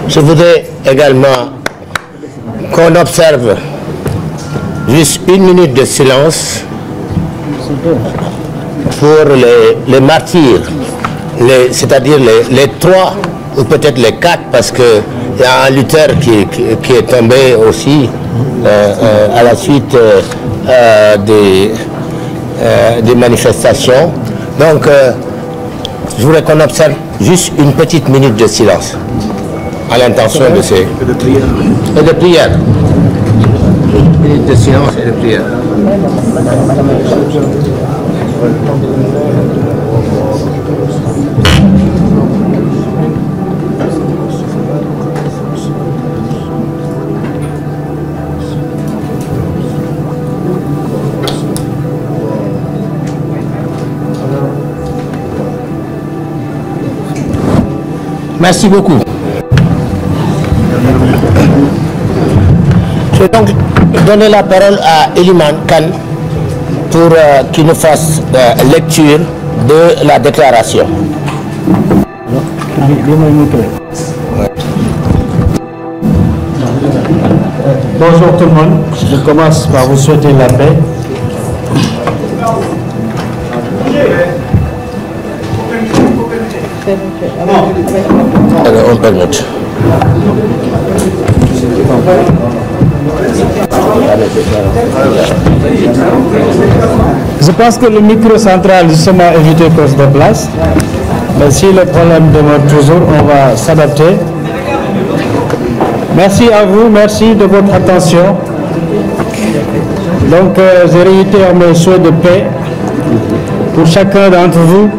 Je voudrais également qu'on observe juste une minute de silence pour les martyrs, c'est-à-dire les 3 ou peut-être les 4, parce qu'il y a un lutteur qui est tombé aussi à la suite des manifestations. Donc, je voudrais qu'on observe juste une petite minute de silence à l'intention de ces... Et de prière. Et de prière. Une minute de silence et de prière. Merci beaucoup. Je vais donc donner la parole à Eliman Khan pour qu'il nous fasse lecture de la déclaration. Bonjour tout le monde, je commence par vous souhaiter la paix. Alors, on permet. Je pense que le micro central justement éviter qu'on se déplace. Mais si le problème demeure toujours, on va s'adapter. Merci à vous, merci de votre attention. Donc, je réitère mes souhaits de paix pour chacun d'entre vous,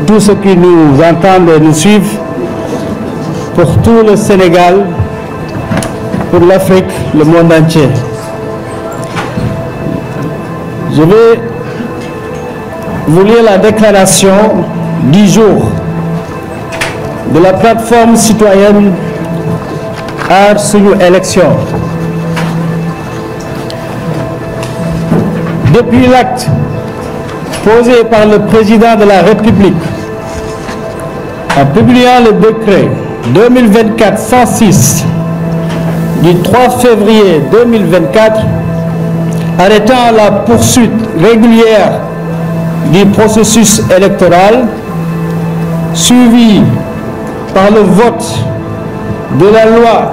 tous ceux qui nous entendent et nous suivent, pour tout le Sénégal, pour l'Afrique, le monde entier. Je vais vous lire la déclaration 10 jours de la plateforme citoyenne Aar Sunu Élection. Depuis l'acte posé par le président de la République en publiant le décret 2024-106 du 3 février 2024 arrêtant la poursuite régulière du processus électoral suivi par le vote de la loi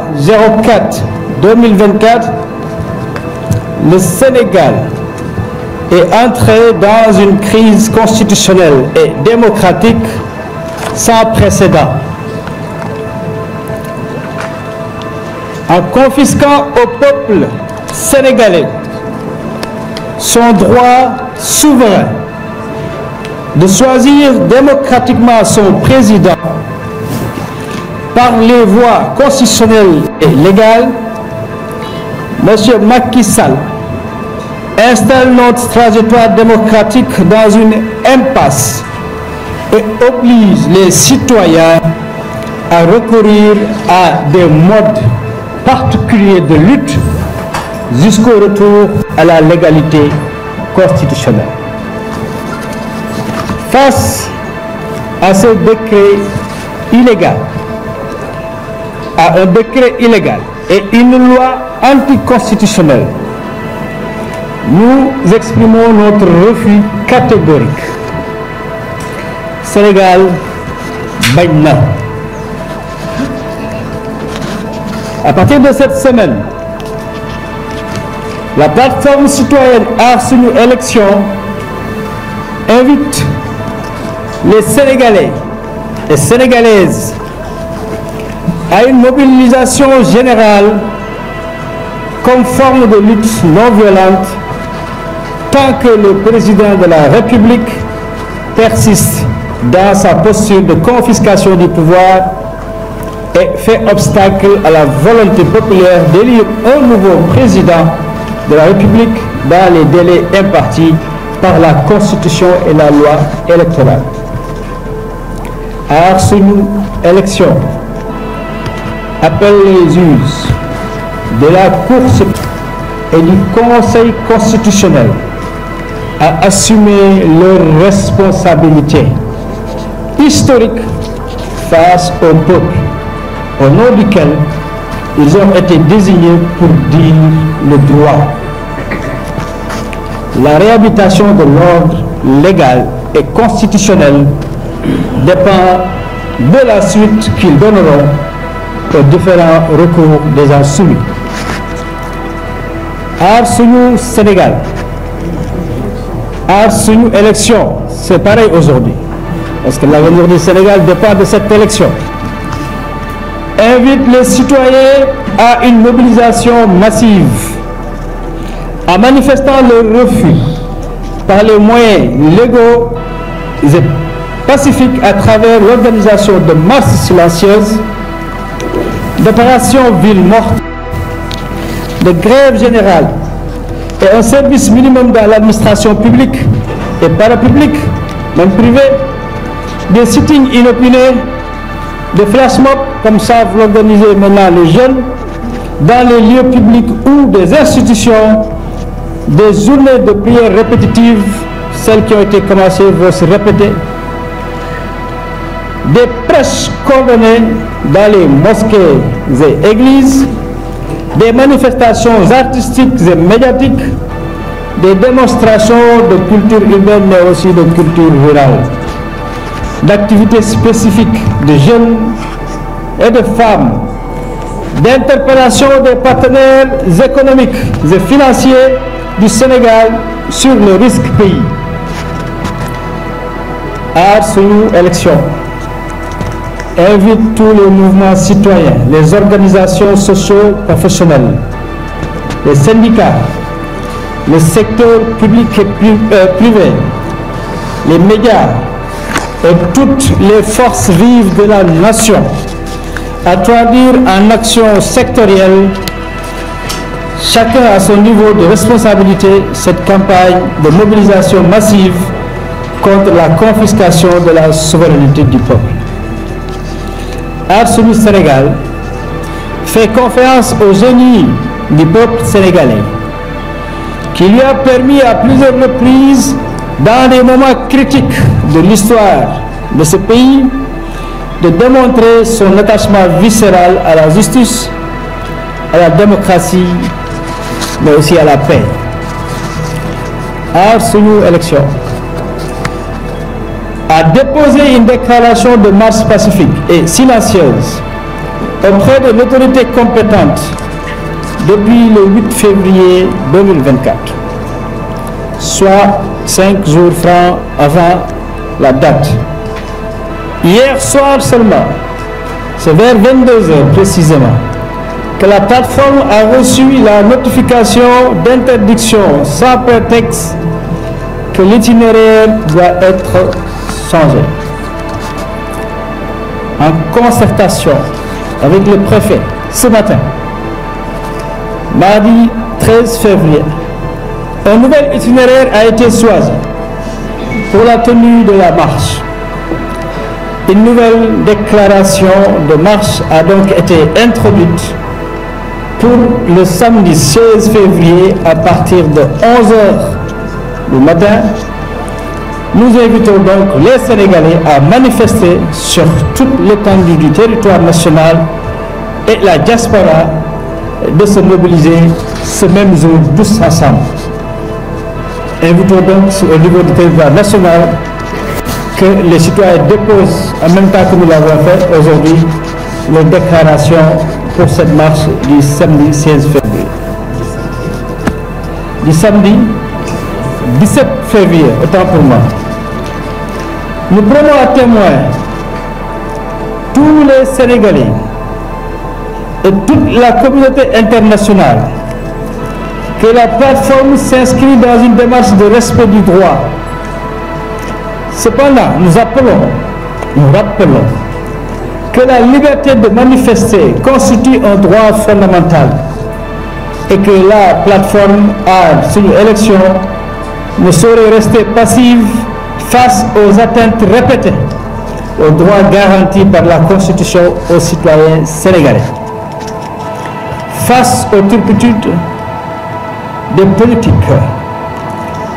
04-2024, le Sénégal est entré dans une crise constitutionnelle et démocratique sans précédent. En confisquant au peuple sénégalais son droit souverain de choisir démocratiquement son président par les voies constitutionnelles et légales, M. Macky Sall installe notre trajectoire démocratique dans une impasse et oblige les citoyens à recourir à des modes particuliers de lutte jusqu'au retour à la légalité constitutionnelle. Face à ce décret illégal, à un décret illégal et une loi anticonstitutionnelle, nous exprimons notre refus catégorique. Sénégal bañ na. À partir de cette semaine, la plateforme citoyenne Aar Sunu Élection invite les Sénégalais et Sénégalaises à une mobilisation générale comme forme de lutte non violente tant que le président de la République persiste dans sa posture de confiscation du pouvoir et fait obstacle à la volonté populaire d'élire un nouveau président de la République dans les délais impartis par la Constitution et la loi électorale. Aar Sunu Élection appelle les juges de la Cour et du Conseil constitutionnel à assumer leurs responsabilités historiques face au peuple au nom duquel ils ont été désignés pour dire le droit. La réhabilitation de l'ordre légal et constitutionnel dépend de la suite qu'ils donneront aux différents recours déjà soumis. Aar Sunu Sénégal, Aar Sunu élection, c'est pareil aujourd'hui, parce que l'avenir du Sénégal dépend de cette élection. Invite les citoyens à une mobilisation massive, en manifestant leur refus par les moyens légaux et pacifiques à travers l'organisation de marches silencieuses, d'opérations villes mortes, de grèves générales et un service minimum dans l'administration publique et parapublique, même privée, des sittings inopinés, des flash mobs, comme savent l'organiser maintenant les jeunes, dans les lieux publics ou des institutions, des journées de prières répétitives, celles qui ont été commencées vont se répéter, des prêches coordonnées dans les mosquées et églises, des manifestations artistiques et médiatiques, des démonstrations de culture urbaine mais aussi de culture rurale, d'activités spécifiques de jeunes et de femmes, d'interpellation des partenaires économiques et financiers du Sénégal sur le risque pays. Aar Sunu élection invite tous les mouvements citoyens, les organisations socio-professionnelles, les syndicats, le secteur public et privé, les médias et toutes les forces vives de la nation à traduire en action sectorielle, chacun à son niveau de responsabilité, cette campagne de mobilisation massive contre la confiscation de la souveraineté du peuple. Aar Sunu Sénégal fait confiance au génie du peuple sénégalais, qui lui a permis à plusieurs reprises, dans des moments critiques de l'histoire de ce pays, de démontrer son attachement viscéral à la justice, à la démocratie, mais aussi à la paix. Aar Sunu élection a déposé une déclaration de marche pacifique et silencieuse auprès de l'autorité compétente depuis le 8 février 2024, soit 5 jours francs avant la date. Hier soir seulement, c'est vers 22 heures précisément, que la plateforme a reçu la notification d'interdiction sans prétexte que l'itinéraire doit être changé. En concertation avec le préfet ce matin, mardi 13 février, un nouvel itinéraire a été choisi pour la tenue de la marche. Une nouvelle déclaration de marche a donc été introduite pour le samedi 16 février à partir de 11h du matin. Nous invitons donc les Sénégalais à manifester sur toute l'étendue du territoire national et la diaspora de se mobiliser ce même jour tous ensemble. Invitons donc au niveau du territoire national que les citoyens déposent en même temps que nous l'avons fait aujourd'hui les déclarations pour cette marche du samedi 16 février. Du samedi 17 février, autant pour moi. Nous prenons à témoin tous les Sénégalais et toute la communauté internationale que la plateforme s'inscrit dans une démarche de respect du droit. Cependant, nous rappelons que la liberté de manifester constitue un droit fondamental et que la plateforme Aar Sunu élection ne saurait rester passive face aux atteintes répétées aux droits garantis par la Constitution aux citoyens sénégalais. Face aux turpitudes des politiques,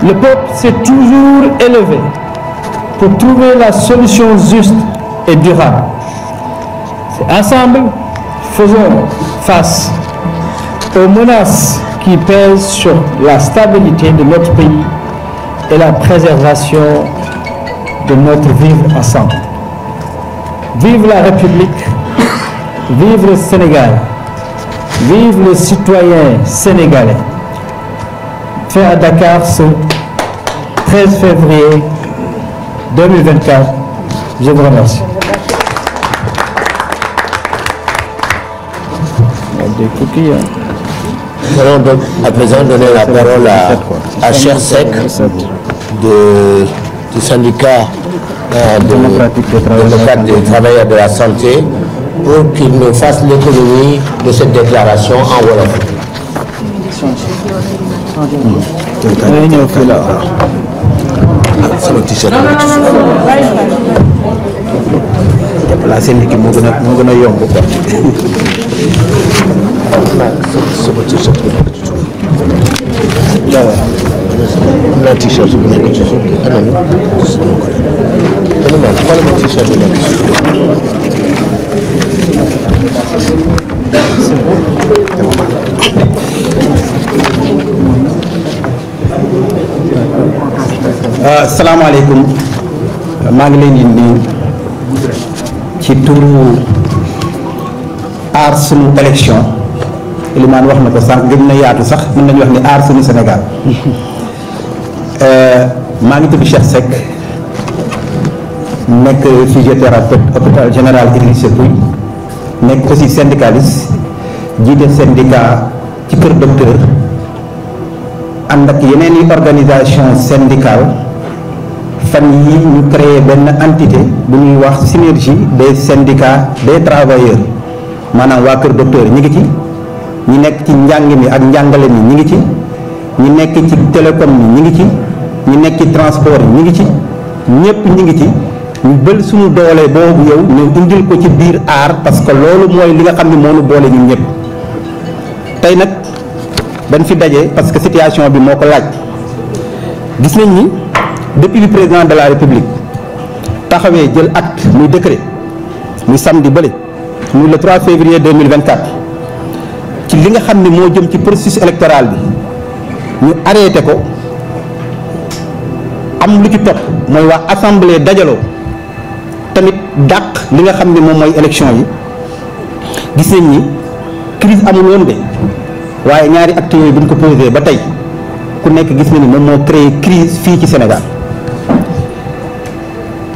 le peuple s'est toujours élevé pour trouver la solution juste et durable. C'est ensemble faisons face aux menaces qui pèsent sur la stabilité de notre pays et la préservation de notre vivre ensemble. Vive la République, vive le Sénégal, vive le citoyen sénégalais. Fait à Dakar ce 13 février 2024. Je vous remercie. Nous allons donc à présent donner la parole à Cheikh Seck du syndicat démocratique des travailleurs de la santé pour qu'il nous fasse l'économie de cette déclaration en wolof. Asalaamaaleykum maa ngi leen di nuyu ci turu aar sunu élection Elimane wax na ko sànq gën na yaatu sax mën nañu wax ni aar sunu Sénégal maa ngi tudd Cheikh Seck nekk physiothérapeute hôpital général Idrissa Pouye nekk aussi syndicaliste jiite syndicat ci kër docteur ànd ak yeneen i organisation syndicale fan yi ñu créé benn entité bu ñuy wax synergie des syndicats des travailleurs maanaam waa kër docteur ñi ngi ci ñi nekk ci njàng mi ak njàngale mi ñi ngi ci ñi nekk ci télécom mi ñi ngi ci ñi nekk ci transport yi ñi ngi ci ñëpp ñi ngi ci ñu bël suñu doole boobu yow ñu indil ko ci biir aar parce que loolu mooy li nga xam ne moo ñu boole ñun ñëpp tey nag dañ fi daje parce que situation bi moo ko laaj gis nañ ni depuis le président de la république taxawee jël acte muy décret muy samedi bële muy le 3 février 2024 ci li nga xam ne moo jëm ci processus électoral bi ñu arrêté ko am lu ci topp mooy waa assemblée dajaloo tamit dàq li nga xam ne moom mooy élection yi gis nañ ni crise amul woon de waaye ñaari actes yooyu bu ñu ko posé ba tey ku nekk gis na ni moom moo créé crise fii ci Sénégal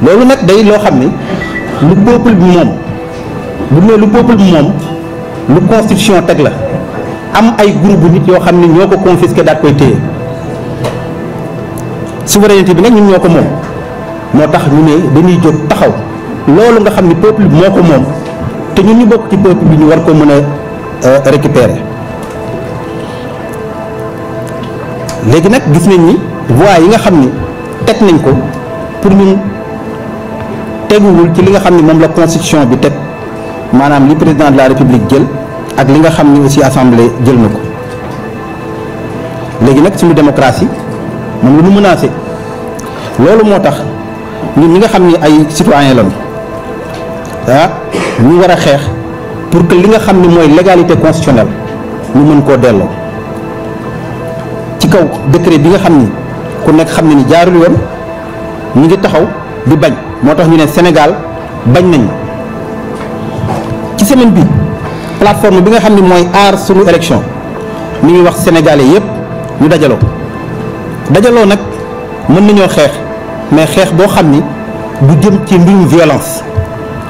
loolu nag day loo xam ni lu peuple bi moom bu ne lu peuple bi moom lu constitution teg la am ay groupe nit yoo xam ne ñoo ko confisqué daat koy téye souveraineté bi nag ñun ñoo ko moom moo tax ñu ne dañuy jóg taxaw loolu nga xam ni peuple bi moo ko moom te ñun ñu bokk ci peuple bi ñu war ko mën a récupérer léegi nag gis nañ ni voies yi nga xam ni teg nañ ko pour ñun teguwul ci li nga xam ni moom la constitution bi teg maanaam li président de la république jël ak li nga xam ni aussi assemblée jël na ko léegi nag suñu démocratie moom la ñu menacé loolu moo tax ñun ñi nga xam ni ay citoyen lañu ñu war a xeex pour que li nga xam ni mooy légalité constitutionnelle ñu mën koo delloo ci kaw décret bi nga xam ni ku nekk xam ne ni jaarul yoon ñu ngi taxaw di bañ moo tax ñu ne Sénégal bañ nañ ci semaine bi plateforme bi nga xam ni mooy aar sunu élection mi ngi wax sénégalais yépp ñu dajaloo nag mën nañoo xeex mais xeex boo xam ni du jëm ci mbirum violence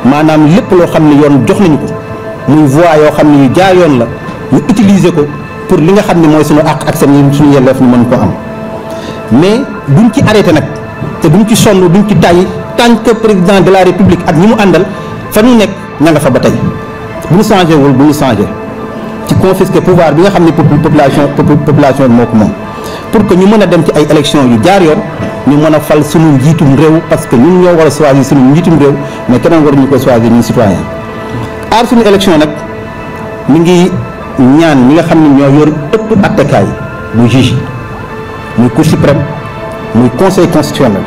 maanaam lépp loo xam ni yoon jox nañu ko muy voie yoo xam ni yu jaar yoon la ñu utiliser ko pour li nga xam ne mooy suñu àq ak seen suñu yelleef ñu mën ko am mais duñ ci arrêté nag te duñ ci sonn duñ ci tàyyi tant que président de la république ak ñi mu àndal fa ñu nekk ña nga fa ba tey bu ñu changé wul bu ñu changé ci confisquer pouvoir bi nga xam ne population bi moo ko moom pour que ñu mën a dem ci ay élections yu jaar yoon ñu mën a fal suñu njiitum réew parce que ñun ñoo war a choisir suñu njiitum réew mais keneen waruñu ko choisir ñun citoyen aar suñu élection nag mi ngi ñaan ñi nga xam ne ñoo yor ëpp attekaay muy juge muy cour suprême muy conseil constitutionnel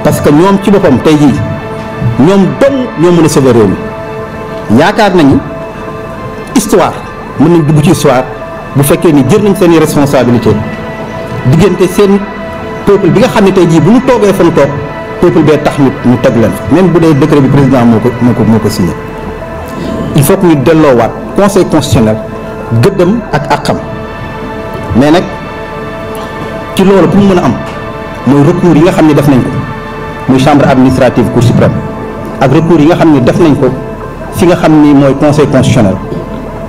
parce que ñoom ci boppam tey jii ñoom dong ñoo mën a sauver réew mi yaakaar nañu histoire mën nañ dugg ci histoire bu fekkee ni jël nañ seen i responsabilité diggante seen peuple bi nga xam ne tey jii bu ñu toogee fa ñu toog peuple bee tax ñu teg leen même bu dee décret bi président moo ko signé. il faut que ñu delloowaat conseil constitutionnel gëddam ak àqam mais nag ci loolu pour mu mën a am mooy recours yi nga xam ne def nañ ko muy chambre administrative cour suprême ak recours yi nga xam ne def nañ ko fi nga xam ni mooy conseil constitutionnel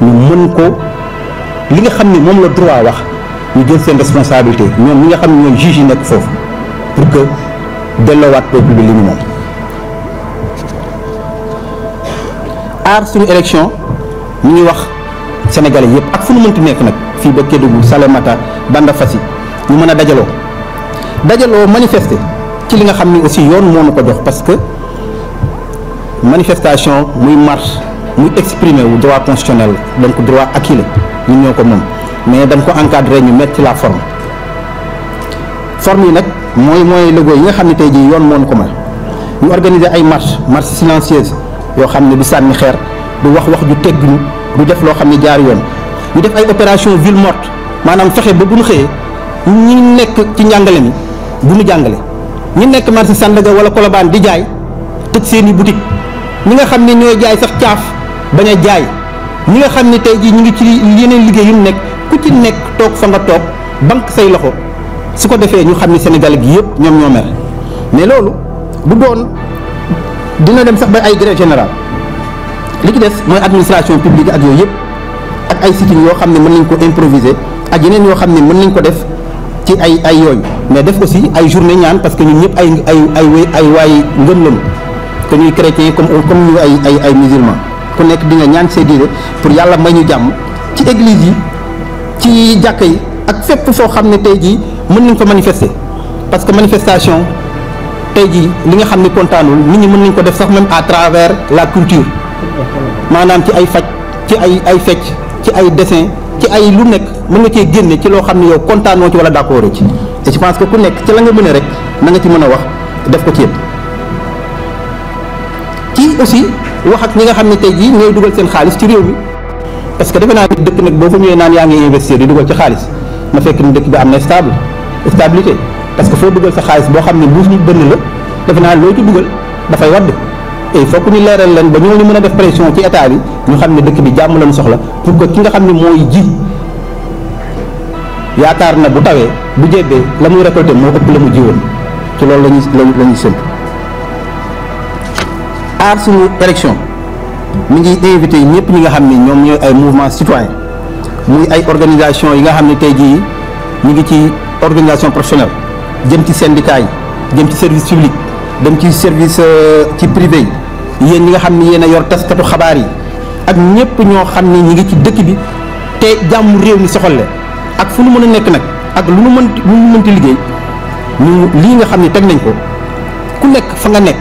ñu mën ko li nga xam ni moom la droit wax ñu jël seen responsabilité ñoom ñi nga xam ne ñooy juge yi nekk foofu pour que delloowaat peuple bi li ñu moom. aar suñu élection ñu ngi wax sénégalais yëpp ak fu nu mënti nekk nag fii ba Kédougou Salémata Banda Fassi ñu mën a dajaloo manifester ci li nga xam ni aussi yoon moo nu ko jox parce que manifestation muy marche muy exprimer wu droit constitutionnel donc droit acquis la ñun ñoo ko moom mais dañ ko encadrer ñu mettre ci la forme yi nag mooy logo yi nga xam ne tey jii yoon moo nu ko may ñu organiser ay marche silencieuse yoo xam ne du sànni xeer du wax ju tegguñu du def loo xam ne jaar yoon ñu def ay opération ville morte maanaam fexe ba bu ñu xëyee ñi nekk ci njàngale mi bu ñu jàngale ñi nekk marché Sandaga wala Colobane di jaay tëj seeni boutique ñi nga xam ne ñooy jaay sax caaf bañ a jaay ñi nga xam ne tey jii ñu ngi ci yeneen liggéey yu nekk ku ci nekk toog fa nga toog banque say loxo su ko defee ñu xam ne Sénégal gi yëpp ñoom ñoo mer mais loolu bu doon dina dem sax ba ay grève générale li ci des mooy administration publique ak yooyu yëpp ak ay sitting yoo xam ne mën nañ ko improviser ak yeneen yoo xam ne mën nañ ko def ci ay yooyu mais def aussi ay journée ñaan parce que ñun ñëpp ay waay ngëm lañu que ñuy chrétien comme ñu ay musulman ku nekk di nga ñaan see diine pour yàlla may ñu jàmm ci église yi ci jàkka yi ak fépp foo xam ne tey jii mën nañ ko manifester parce que manifestation tey jii li nga xam ne kontaanul nit ñi mën nañ ko def sax même à travers la culture maanaam ci ay faj ci ay fecc ci ay dessin ci ay lu nekk mën nga cee génne ci loo xam ne yow kontaanoo ci wala d'accord ci et je pense que ku nekk ci la nga mën a rek na nga ci mën a wax def ko ci yëpp ci aussi wax ak ñi nga xam ne tey jii ñooy dugal seen xaalis ci réew mi parce que defe naa ni dëkk nag boo fa ñëwee naan yaa ngi investir di dugal ci xaalis na fekk ni dëkk bi am na stabilité parce que foo dugal sa xaalis boo xam ne mbuus ñu bënn la defe naa loo ci dugal dafay wadd et il faut que ñu leeral leen ba ñoo ñu mën a def pression ci état bi ñu xam ne dëkk bi jàmm lañu soxla pour que ki nga xam ne mooy ji yaakaar na bu tawee bu jebbee la muy récolté moo ëpp la mu jiwoon ci loolu la ñuy séntu aar suñu élection mi ngi invité ñëpp ñi nga xam ne ñoom ñooy ay mouvement citoyen muy ay organisation yi nga xam ne tey jii ñu ngi ci organisation professionnelle jëm ci syndicat yi jëm ci service public dem ci service ci privé yi yéen ñi nga xam ne yéen a yor taskatu xabaar yi ak ñëpp ñoo xam ne ñi ngi ci dëkk bi te jàmm réew mi soxal leen ak fu nu mën a nekk nag ak lu nu mënti liggéey ñu lii nga xam ne teg nañ ko ku nekk fa nga nekk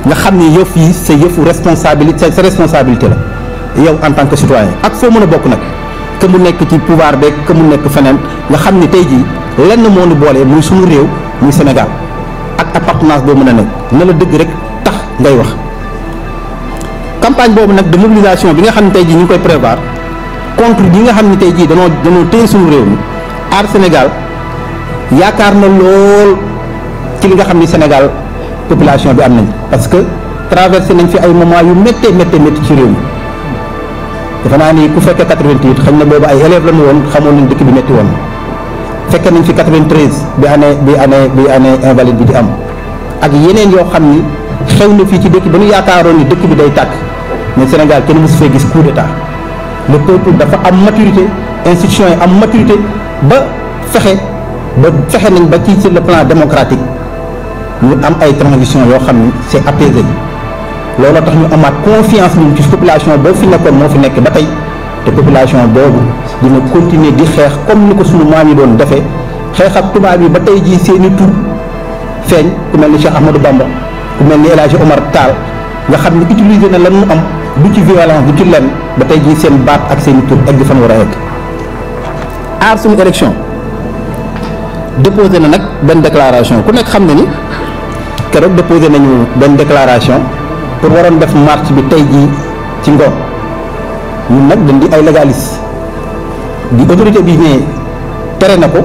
nga xam ne yëf yi sa yëfu responsabilité sa responsabilité la yow en tant que citoyen ak foo mën a bokk nag que mu nekk ci pouvoir beeg que mu nekk feneen nga xam ne tey jii lenn moo nu boole muy suñu réew muy Sénégal ak appartenance boo mën a nekk na la dëgg rek tax ngay wax campagne boobu nag de mobilisation bi nga xam ne tey jii ñu ngi koy prévoir contre ñi nga xam ne tey jii danoo téye suñu réew mi aar Sénégal yaakaar na lool ci li nga xam ni Sénégal population bi am nañ parce que traversé nañ fi ay moment yu méttee ci réew mi dafa naa ni ku fekkee 88 xañ na boobu ay élèves la ñu woon xamoon nañ dëkk bi métti woon fekkee nañ fi 93 bi année invalide bi di am ak yeneen yoo xam ni xew na fii ci dëkk ba ñu yaakaaroon ni dëkk bi day tàkk mais Sénégal kenn mësu fee gis coup d'état le peuple dafa am maturité institution yi am maturité ba fexe nañ ba ci sur le plan démocratique ñu am ay transition yoo xam ni c'est apaisé looloo tax ñu amaat confiance ñun ci population boobu fi nekkoon moo fi nekk ba tey te population boobu dina continuer di xeex comme ni ko sunu maam yi doon defee xeex ak tubaab yi ba tey jii seeni tur feeñ ku mel ni Cheikh Ahmadou Bamba ku mel ni El Hadji Omar Tall nga xam ne utiliser na lan mu am du ci violence du ci lenn ba tey jii seen baat ak seeni tur egg fan war a egg aar suñu élection déposé na nag benn déclaration ku nekk xam na ni keroog déposé nañu benn déclaration pour waroon def marche bi tey jii ci ngoon ñun nag dañ di ay légaliste di autorité bi ne tere na ko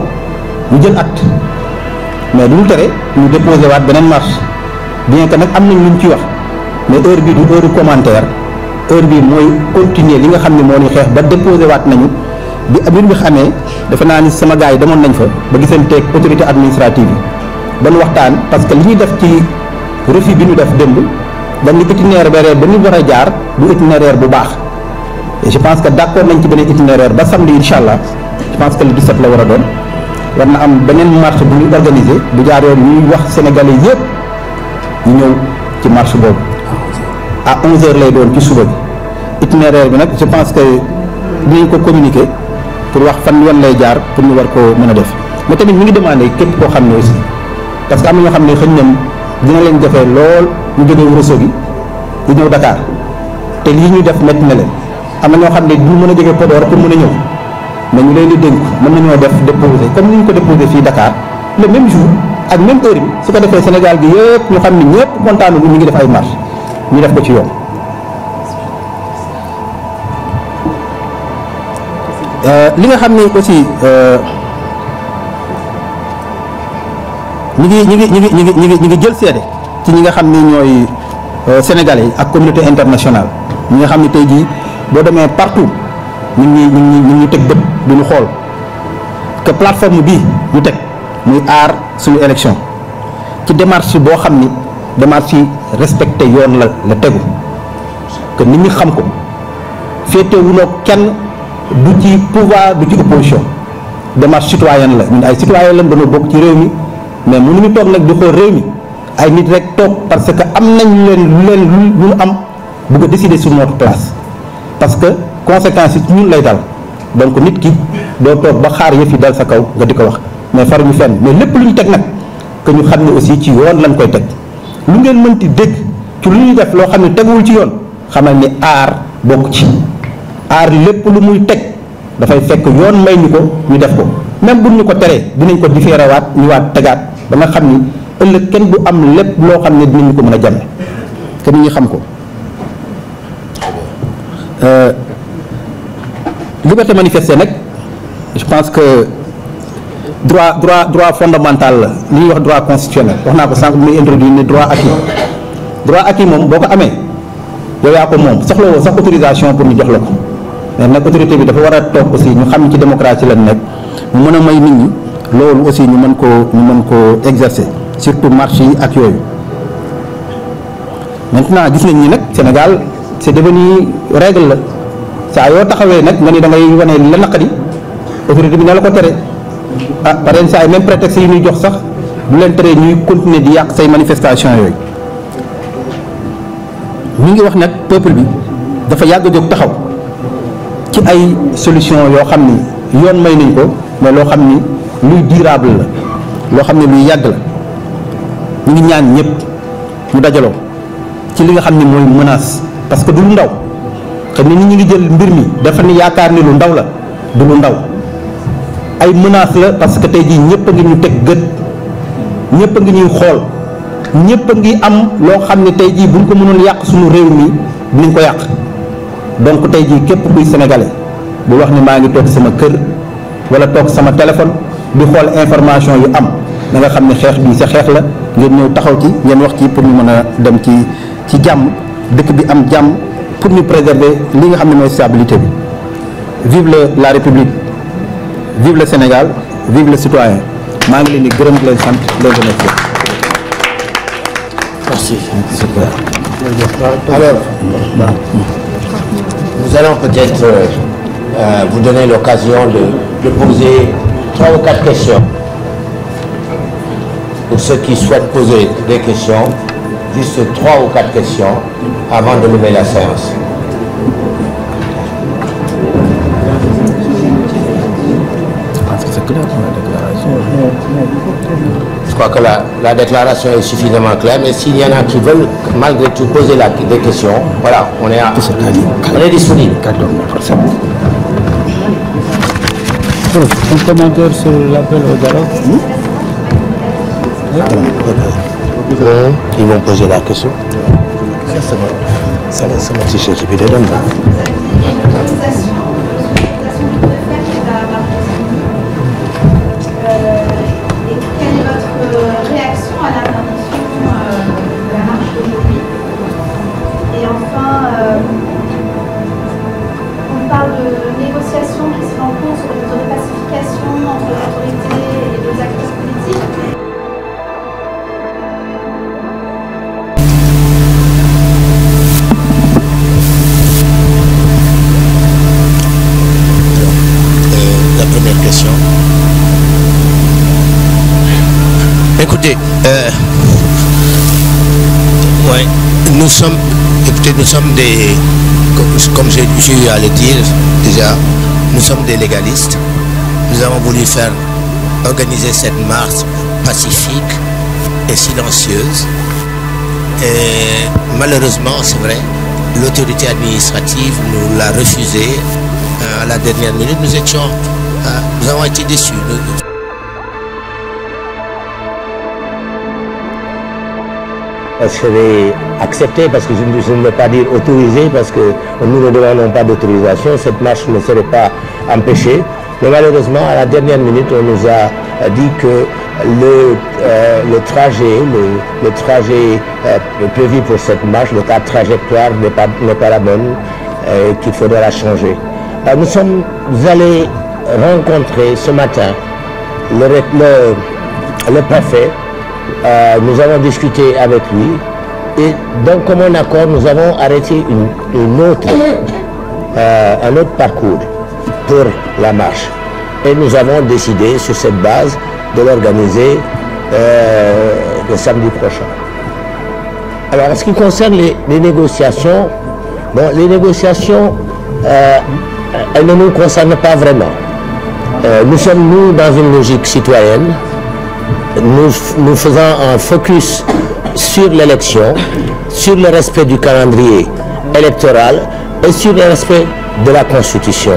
ñu jël acte mais du ñu tere ñu déposé waat beneen marche bien que nag am nañ lu ñu ci wax mais heure bi du heure commentaire heure bi mooy continuer li nga xam ne moo ni xeex ba déposé waat nañu bi mbir bi xamee defe naa ni sama gars yi demoon nañ fa ba gisanteeg autorité administrative yi ba ñu waxtaan parce que li ñuy def ci refus bi ñu def démb dañ ni itinéraire ba ñu war a jaar du itinéraire bu baax et je pense que d'accord nañ ci beneen itinéraire ba samedi incha allah je pense que le 17 la war a doon war na am beneen marche bu ñu organisé bu jaar yoon ñuy wax sénégalais yëpp ñu ñëw ci marche boobu à 11h lay doon ci suba bi itinéraire bi nag je pense que dinañ ko communiquer pour wax fan yoon lay jaar pour ñu war ko mën a def mais tamit mi ngi demandé képp koo xam ne aussi parce que am na ñoo xam ne xëy na dina leen jafe lool ñu jógee Ourossogui di ñëw Dakar te lii ñuy def métti na leen am na ñoo xam ne du mën a jógee Podor pour mën a ñëw mais ñu leen di dénk mën nañoo def déposé comme ni ñu ko déposé fii Dakar le même jour ak même heure bi su ko defee Sénégal gi yëpp ñu xam ne ñëpp kontaanu ñu ngi def ay marche ñu def ko ci yoon. li nga xam ne aussi ñi ngi jël seede ci ñi nga xam ne ñooy sénégalais yi ak communauté internationale ñi nga xam ne tey jii boo demee partout ñu ngi teg bët du ñu xool que plateforme bii ñu teg muy aar suñu élection ci démarche boo xam ni démarche yi respecté yoon la tegu que nit ñi xam ko féetewuloo kenn du ci pouvoir du ci opposition démarche citoyenne la ñun ay citoyen lañ dañoo bokk ci réew mi mais mënuñu toog nag di xool réew mi ay nit rek toog parce que am nañ lu ñu am bëgg a décider sur notre place parce que conséquences yi ñun lay dal donc nit ki doo toog ba xaar yëf yi dal sa kaw nga di ko wax mais faruñu fenn mais lépp lu ñu teg nag que ñu xam ne aussi ci yoon lañ koy teg lu ngeen mënti dégg ci lu ñuy def loo xam ne teguwul ci yoon xamal ni aar bokk ci aar lépp lu muy teg dafay fekk yoon may ñu ko ñu def ko même buñ ñu ko teree dinañ ko différewaat ñu waat tegaat ba nga xam ni ëllëg kenn du am lépp loo xam ne dinañu ko mën a jame que nit ñi xam ko liberté manifester nag je pense que droit fondamental la li ñuy wax droit constitutionnel wax naa ko sànq muy introduire ne droit acquis moom boo ko amee yow yaa ko moom soxla woo sax autorisation pour ñu jox la ko mais nag autorité bi dafa war a toog aussi ñu xam ci démocratie lañ nekk mu mën a may nit ñi loolu aussi ñu mën koo exercer surtout marche yi ak yooyu maintenant gis nañ ni nag Sénégal c'est devenu règle la saa yoo taxawee nag nga ni da ngay wane la naqadi autorité bi na la ko tere par exemple saa yi même prétexte yi ñuy jox sax du leen tere ñuy continuer di yàq say manifestation yooyu ñu ngi wax nag peuple bi dafa yàgg a jóg taxaw ci ay solution yoo xam ni yoon may nañ ko mais loo xam ni luy durable la loo xam ne luy yàgg la ñu ngi ñaan ñëpp ñu dajaloo ci li nga xam ni mooy menace parce que du lu ndaw xam ne nit ñi ngi jël mbir mi dafa ni yaakaar ni lu ndaw la du lu ndaw ay menace la parce que tey jii ñëpp a ngi ñu teg gët ñëpp a ngi ñuy xool ñëpp a ngi am loo xam ne tey jii buñ ko mënoon yàq suñu réew mi dinañ ko yàq donc tey jii képp kuy sénégalais bu wax ni maa ngi toog sama kër wala toog sama téléphone di xool information yu am da nga xam ne xeex bi sa xeex la ngeen ñëw taxaw ci ngeen wax ci pour ñu mën a dem ci jàmm dëkk bi am jàmm pour ñu préserver li nga xam ne mooy stabilité bi vive la République vive le Sénégal vive le citoyen maa ngi leen di gërëm di leen sant leen remercier. Merci. Super. Alors, nous allons peut-être vous donner l'occasion de poser 3 ou 4 questions. Pour ceux qui souhaitent poser des questions, juste 3 ou 4 questions avant de lever la séance. Je crois que la déclaration est suffisamment claire, mais s'il y en a qui veulent malgré tout poser des questions, voilà, on est disponible. Un commentaire sur l'appel au dialogue. Ils vont poser la question. Ça, c'est mon t-shirt, je vais les donner. communication entre l'autorité et les acteurs politiques. La première question. Écoutez, ouais, nous sommes des, comme j'ai eu à le dire déjà, nous sommes des légalistes. Nous avons voulu organiser cette marche pacifique et silencieuse. Et malheureusement, c'est vrai, l'autorité administrative nous l'a refusé à la dernière minute. Nous avons été déçus. Je vais accepter, parce que je ne veux pas dire autoriser, parce que nous ne demandons pas d'autorisation, cette marche ne serait pas empêchée. Mais malheureusement, à la dernière minute, on nous a dit que le trajet prévu pour cette marche, la trajectoire n'est pas la bonne, qu'il faudra la changer. Nous sommes allés rencontrer ce matin le préfet. Nous avons discuté avec lui et donc comme un accord nous avons arrêté un autre parcours pour la marche et nous avons décidé sur cette base de l'organiser le samedi prochain. Alors en ce qui concerne les négociations, bon, les négociations elles ne nous concernent pas vraiment. Nous sommes dans une logique citoyenne. Nous faisons un focus sur l'élection, sur le respect du calendrier électoral et sur le respect de la Constitution.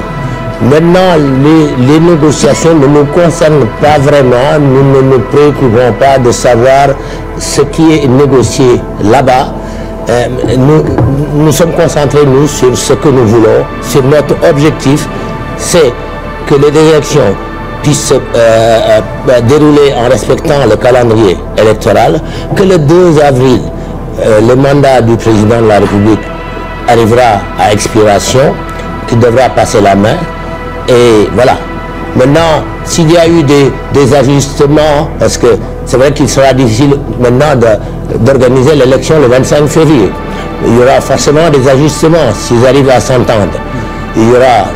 Maintenant, les négociations ne nous concernent pas vraiment. Nous ne nous préoccupons pas de savoir ce qui est négocié là-bas. Nous sommes concentrés, nous, sur ce que nous voulons, sur notre objectif, c'est que les élections puissent se dérouler en respectant le calendrier électoral, que le 2 avril, le mandat du président de la République arrivera à expiration, qu'il devra passer la main, et voilà. Maintenant, s'il y a eu des ajustements, parce que c'est vrai qu'il sera difficile maintenant d'organiser l'élection le 25 février, il y aura forcément des ajustements s'ils arrivent à s'entendre. Il y aura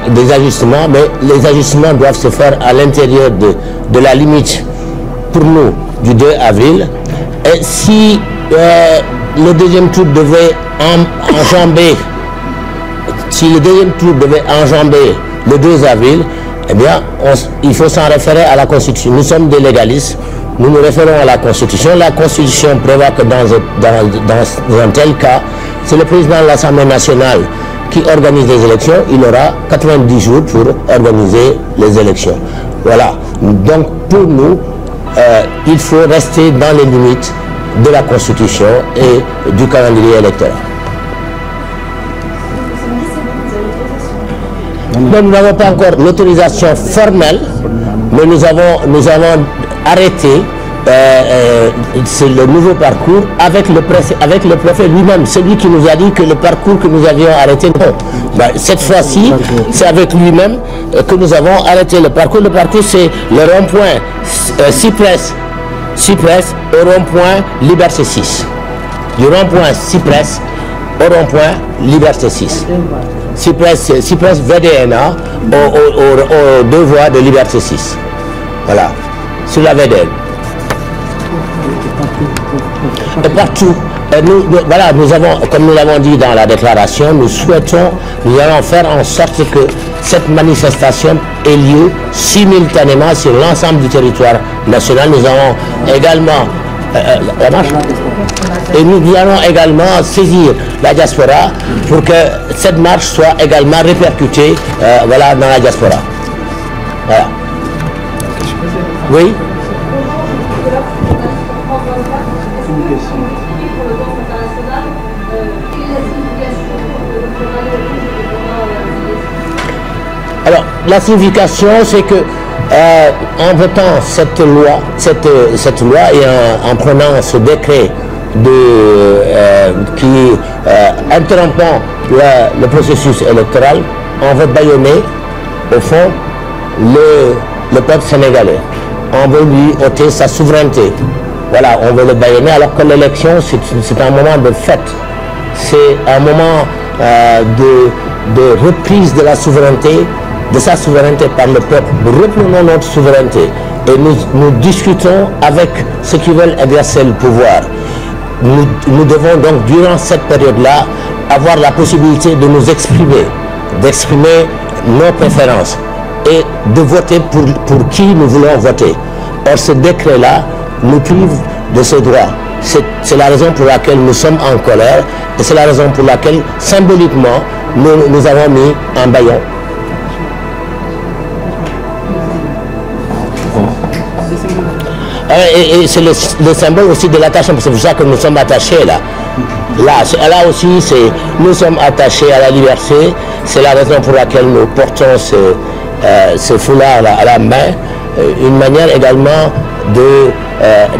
des ajustements, mais les ajustements doivent se faire à l'intérieur de la limite, pour nous, du 2 avril. Et si le deuxième tour devait enjamber, le 2 avril, eh bien, il faut s'en référer à la Constitution. Nous sommes des légalistes, nous nous référons à la Constitution. La Constitution prévoit que dans un tel cas, c'est le président de l'Assemblée nationale qui organise les élections, il aura 90 jours pour organiser les élections. Voilà. Donc pour nous, il faut rester dans les limites de la Constitution et du calendrier électoral. Donc, nous n'avons pas encore l'autorisation formelle, mais nous avons arrêté c'est le nouveau parcours avec le préfet lui-même, celui qui nous a dit que le parcours que nous avions arrêté, non. Ben, cette fois-ci, c'est avec lui-même que nous avons arrêté le parcours. Le parcours, c'est le rond-point Cyprès au rond-point Liberté 6. Du rond-point Cyprès au rond-point Liberté 6. Cyprès VDNA aux deux voies de Liberté 6. Voilà, sur la VDN. Et partout, nous avons, comme nous l'avons dit dans la déclaration, nous allons faire en sorte que cette manifestation ait lieu simultanément sur l'ensemble du territoire national. Nous avons également la marche, et nous allons également saisir la diaspora pour que cette marche soit également répercutée dans la diaspora. Voilà. Oui. Alors, la signification, c'est que en votant cette loi et en prenant ce décret qui interrompant le processus électoral, on veut bâillonner, au fond, le peuple sénégalais. On veut lui ôter sa souveraineté. Voilà, on veut le bâillonner, alors que l'élection, c'est un moment de fête. C'est un moment de reprise de la souveraineté, de sa souveraineté par le peuple. Nous reprenons notre souveraineté et nous discutons avec ceux qui veulent exercer le pouvoir. Nous devons donc, durant cette période-là, avoir la possibilité de nous exprimer, d'exprimer nos préférences et de voter pour qui nous voulons voter. Or, ce décret-là nous prive de ce droit. C'est la raison pour laquelle nous sommes en colère et c'est la raison pour laquelle, symboliquement, nous avons mis un bâillon. Et c'est le symbole aussi de l'attachement, c'est pour ça que nous sommes attachés là. Là aussi, nous sommes attachés à la liberté, c'est la raison pour laquelle nous portons ce foulard là à la main, une manière également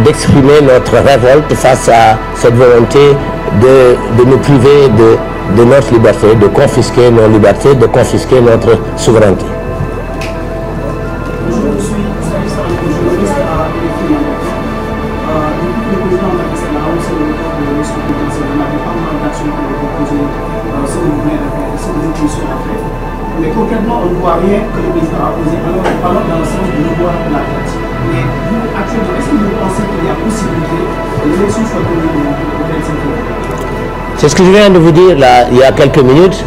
d'exprimer notre révolte face à cette volonté de nous priver de notre liberté, de confisquer nos libertés, de confisquer notre souveraineté. Mais concrètement, on ne voit rien que le président a posé, alors dans le sens de revoir la date. Mais vous, actuellement, est-ce que vous pensez qu'il y a possibilité que l'élection soit tenue le 25 février? C'est ce que je viens de vous dire là, il y a quelques minutes.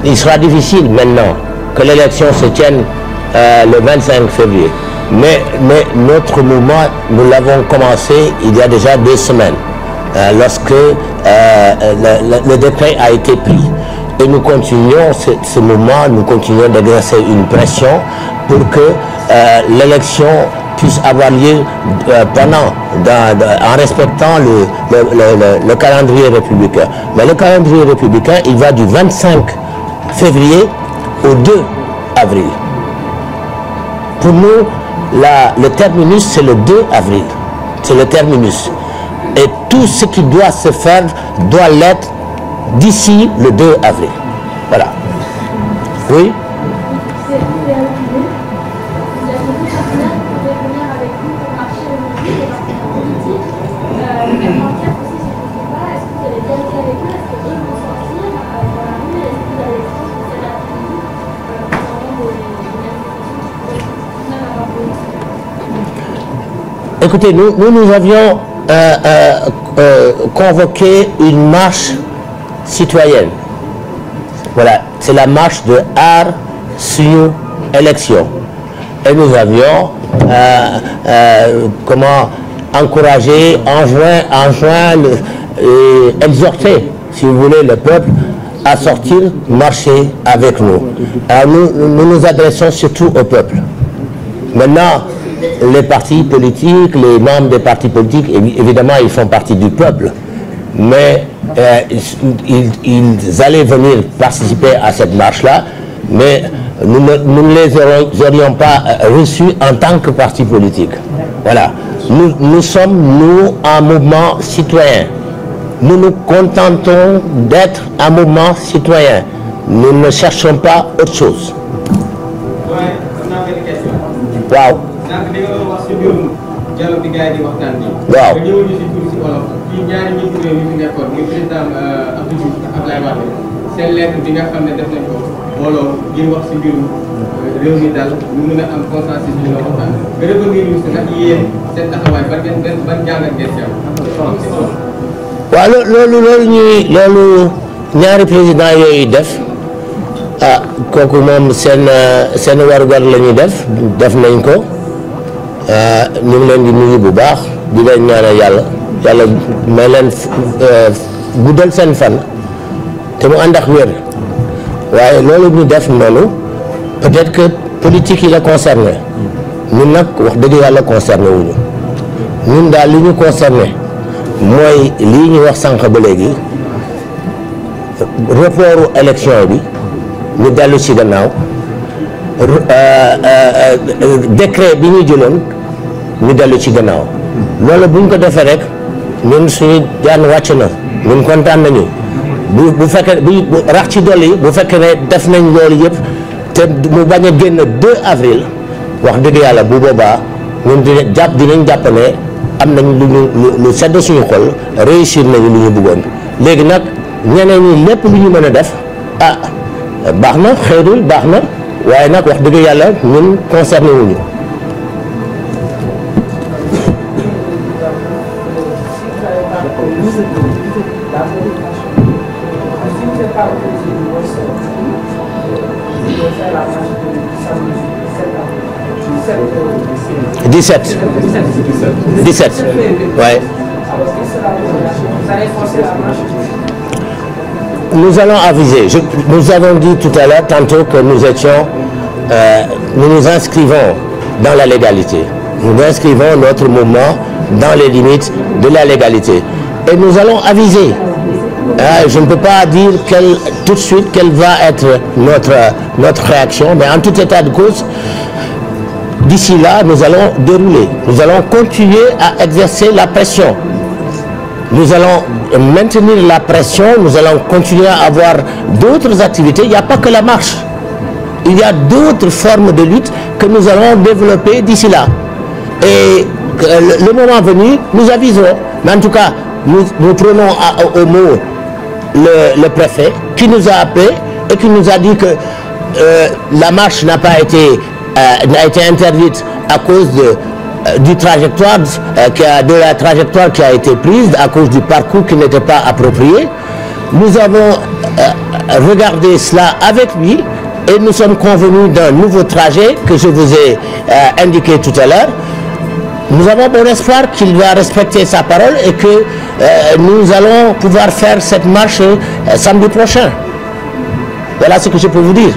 Il sera difficile maintenant que l'élection se tienne le 25 février. Mais notre mouvement, nous l'avons commencé il y a déjà 2 semaines, lorsque le décret a été pris. Et nous continuons ce mouvement, nous continuons d'exercer une pression pour que l'élection puisse avoir lieu en respectant le calendrier républicain. Mais le calendrier républicain, il va du 25 février au 2 avril. Pour nous, le terminus, c'est le 2 avril. C'est le terminus. Et tout ce qui doit se faire doit l'être d'ici le 2 avril. Voilà. Oui? Écoutez, nous avions convoqué une marche citoyenne. Voilà, c'est la marche de art sur élection. Et nous avions encouragé, enjoint, exhorté, si vous voulez, le peuple à sortir, marcher avec nous. Alors nous nous adressons surtout au peuple. Maintenant, les partis politiques, les membres des partis politiques, évidemment, ils font partie du peuple. Mais ils allaient venir participer à cette marche-là, mais nous ne les aurions pas reçus en tant que parti politique. Voilà. Nous sommes, un mouvement citoyen. Nous nous contentons d'être un mouvement citoyen. Nous ne cherchons pas autre chose. Waaw. waaw. seen lettre bi nga xam ne def nañ ko mbooloo ngir wax si mbirum réew mi daal ñu mën a am consensus bi nga waxtaan nga revenir ñu si ndax yéen seen taxawaay ban jàngat ngeen si am. waaw loolu ñaari président yooyu def kooku moom seen warugar la ñuy def nañ ko ñu ngi leen di nuyu bu baax di leen ñaanal yàlla may leen guddal seen fan te mu ànd ak wér waaye loolu ñu def noonu peut-être que politique yi la concerné ñun nag wax dëgg yàlla concerné wuñu ñun daal li ñu concerné mooy lii ñu wax sànq ba léegi reportu élection bi ñu dellu ci gannaaw décret bi ñu jëloon ñu dellu ci gannaaw loolu bu ñu ko defee rek ñun suñu jaan wàcc na ñun kontaan nañu bu fekkee rax ci dolli bu fekkee ne def nañ loolu yëpp te mu bañ a génn 2 avril wax dëgg yàlla bu boobaa ñun dinañ jàpp ne am nañ lu sedd suñu xol réussir nañu lu ñu bëggoon léegi nag ñeneen ñi lépp lu ñu mën a def baax na xeyrul baax na waaye nag wax dëgg yàlla ñun concerné wuñu. Dix-sept. Ouais. Nous allons aviser. Nous avons dit tout à l'heure, tantôt, que nous nous inscrivons dans la légalité. Nous inscrivons notre mouvement dans les limites de la légalité. Et nous allons aviser. Je ne peux pas dire tout de suite quelle va être notre réaction, mais en tout état de cause, d'ici là, nous allons dérouler. Nous allons continuer à exercer la pression. Nous allons maintenir la pression, nous allons continuer à avoir d'autres activités. Il n'y a pas que la marche. Il y a d'autres formes de lutte que nous allons développer d'ici là. Et le moment venu, nous aviserons. Mais en tout cas, nous prenons au mot le préfet qui nous a appelé et qui nous a dit que la marche n'a été interdite à cause de la trajectoire qui a été prise, à cause du parcours qui n'était pas approprié. Nous avons regardé cela avec lui et nous sommes convenus d'un nouveau trajet que je vous ai indiqué tout à l'heure. Nous avons bon espoir qu'il va respecter sa parole et que nous allons pouvoir faire cette marche samedi prochain. Voilà ce que je peux vous dire.